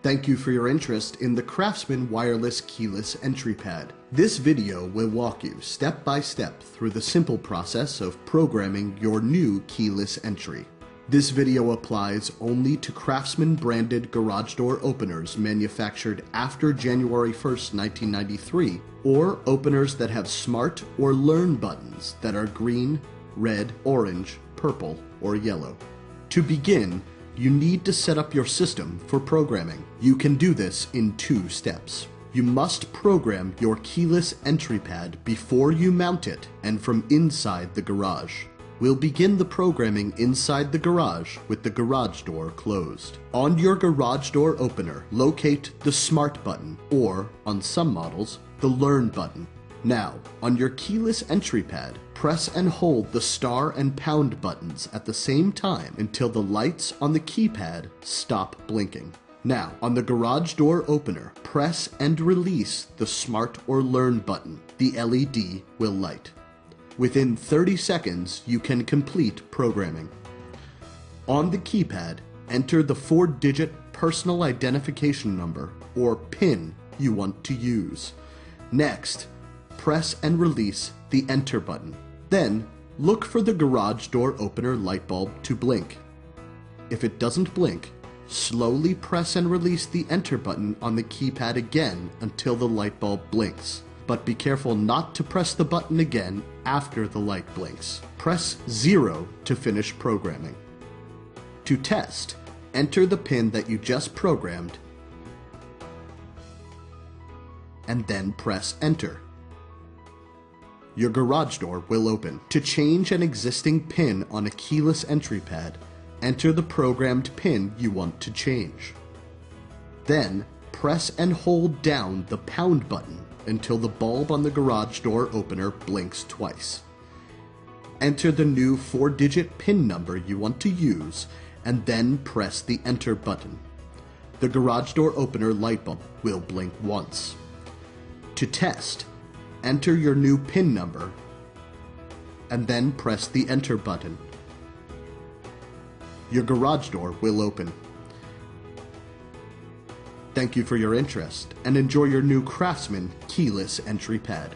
Thank you for your interest in the Craftsman wireless keyless entry pad. This video will walk you step by step through the simple process of programming your new keyless entry. This video applies only to Craftsman branded garage door openers manufactured after January 1st, 1993, or openers that have smart or learn buttons that are green, red, orange, purple, or yellow. To begin, you need to set up your system for programming. You can do this in 2 steps. You must program your keyless entry pad before you mount it and from inside the garage. We'll begin the programming inside the garage with the garage door closed. On your garage door opener, locate the Smart button, or, on some models, the Learn button. Now, on your keyless entry pad, press and hold the star and pound buttons at the same time until the lights on the keypad stop blinking. Now, on the garage door opener, press and release the Smart or Learn button. The LED will light. Within 30 seconds, you can complete programming. On the keypad, enter the 4-digit personal identification number, or PIN, you want to use. Next, press and release the Enter button. Then, look for the garage door opener light bulb to blink. If it doesn't blink, slowly press and release the Enter button on the keypad again until the light bulb blinks. But be careful not to press the button again after the light blinks. Press 0 to finish programming. To test, enter the PIN that you just programmed and then press Enter. Your garage door will open. To change an existing PIN on a keyless entry pad, enter the programmed PIN you want to change. Then, press and hold down the pound button until the bulb on the garage door opener blinks twice. Enter the new 4-digit PIN number you want to use, and then press the Enter button. The garage door opener light bulb will blink once. To test, enter your new PIN number, and then press the Enter button. Your garage door will open. Thank you for your interest, and enjoy your new Craftsman keyless entry pad.